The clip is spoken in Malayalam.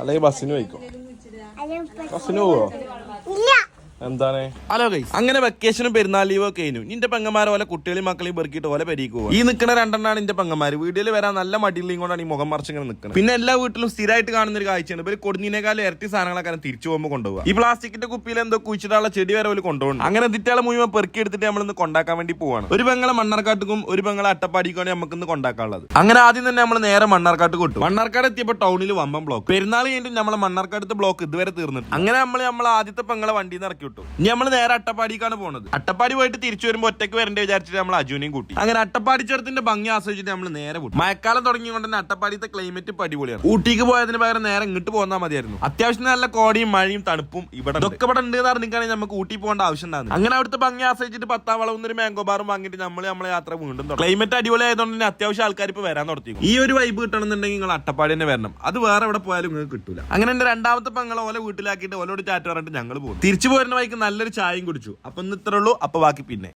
അല്ലെങ്കിൽ ബസ്സിന് പോയിക്കോ. ബസ്സിന് പോവോ? എന്താണ്? ഹലോ ഗൈസ്, അങ്ങനെ വെക്കേഷനും പെരുന്നാൾ ലീവ് ഒക്കെ കഴിഞ്ഞു. നിന്റെ പെങ്ങന്മാരെ പോലെ കുട്ടികളെയും മക്കളെയും പെറുക്കിയിട്ട് പോലെ പെരീക്ക് പോകും. ഈ നിൽക്കുന്ന രണ്ടെണ്ണാണ് നിന്റെ പെങ്ങന്മാര്. വീട്ടിൽ വരാൻ നല്ല മടിയിലും കൊണ്ടാണ് ഈ മുഖം മറിച്ച് ഇങ്ങനെ നിൽക്കുന്നത്. പിന്നെ എല്ലാ വീട്ടിലും സ്ഥിരമായിട്ട് കാണുന്ന ഒരു കാഴ്ചയാണ്, ഇവര് കൊടുന്നതിനേക്കാളും ഇരട്ടി സാധനങ്ങളൊക്കെ തിരിച്ചു പോകുമ്പോൾ കൊണ്ടുപോകുക. ഈ പ്ലാസ്റ്റിക്കിന്റെ കുപ്പിയിൽ എന്തോ കുഴിച്ചിട്ടുള്ള ചെടി വരെ പോലെ കൊണ്ടുപോകും. അങ്ങനെ ദിറ്റാളെ മുഴുവൻ പെറുക്കി എടുത്തിട്ട് നമ്മളിന്ന് കൊണ്ടാക്കാൻ വേണ്ടി പോവാണ്. ഒരു പെങ്ങളെ മണ്ണാർക്കാട്ടുക്കും ഒരു പെങ്ങളെ അട്ടപ്പാടിക്കാണ് നമുക്ക് ഇന്ന് കൊണ്ടാക്കാനുള്ളത്. അങ്ങനെ ആദ്യം തന്നെ നമ്മൾ നേരെ മണ്ണാർക്കാട്ട് കൊട്ടു. മണ്ണാർക്കാട് എത്തിയപ്പോൾ ടൗണിൽ വമ്പൻ ബ്ലോക്ക്. പെരുന്നാൾ കഴിഞ്ഞിട്ട് നമ്മളെ മണ്ണാർക്കാടത്തെ ബ്ലോക്ക് ഇതുവരെ തീർന്നിട്ട്. അങ്ങനെ നമ്മൾ ആദ്യത്തെ പെങ്ങളെ വണ്ടിയിൽ നിന്ന് ഇറക്കി വിട്ടു. ഇനി നമ്മൾ നേരെ അട്ടപ്പാടിക്കാണ് പോകുന്നത്. അട്ടപ്പാടി പോയിട്ട് തിരിച്ചു വരുമ്പോൾ ഒറ്റയ്ക്ക് വരേണ്ട വിചാരിച്ചിട്ട് നമ്മൾ അജുനെയും കൂട്ടി. അങ്ങനെ അട്ടപ്പാടി ചുരത്തിന്റെ ഭംഗി ആസ്വദിച്ചിട്ട് നമ്മൾ നേരെ പോയി. മഴക്കാലം തുടങ്ങിയതുകൊണ്ട് തന്നെ അട്ടപ്പാടിത്തെ ക്ലൈമറ്റ് അടിപൊളിയാണ്. ഊട്ടിക്ക് പോയതിന് പകരം നേരെ ഇങ്ങോട്ട് പോന്നാൽ മതിയായിരുന്നു. അത്യാവശ്യം നല്ല കോടിയും മഴയും തണുപ്പും ഇവിടെ ഇതൊക്കെ ഇവിടെ ഉണ്ട് എന്ന് അറിഞ്ഞിട്ടാണെങ്കിൽ നമുക്ക് ഊട്ടി പോകേണ്ട ആവശ്യം ഉണ്ടാകും. അങ്ങനെ അവിടുത്തെ ഭംഗി ആസ്വദിച്ചിട്ട് 10 വളവുന്നൊരു മാംഗോ ബാറും വാങ്ങിയിട്ട് നമ്മളെ യാത്ര വീണ്ടും തുടങ്ങി. ക്ലൈമറ്റ് അടിപൊളി ആയതുകൊണ്ട് തന്നെ അത്യാവശ്യം ആൾക്കാർ ഇപ്പോൾ വരാൻ തുടങ്ങി. ഈ ഒരു വൈബ് കിട്ടണമെന്നുണ്ടെങ്കിൽ നിങ്ങൾ അട്ടപ്പാടി തന്നെ വരണം. അത് വേറെ എവിടെ പോയാലും നിങ്ങൾക്ക് കിട്ടൂല. അങ്ങനെ എന്റെ രണ്ടാമത്തെ പെങ്ങളെ ഓലെ വീട്ടിലാക്കിയിട്ട് ഓലോട് ചാറ്റ് പറഞ്ഞിട്ട് ഞങ്ങൾ പോകും. തിരിച്ചു പോരുന്ന വഴിക്ക് നല്ലൊരു ചായയും കുടിച്ചു. അപ്പൊ ഇന്ന് ഇത്രേ ഉള്ളൂ. അപ്പൊ ബാക്കി പിന്നെ.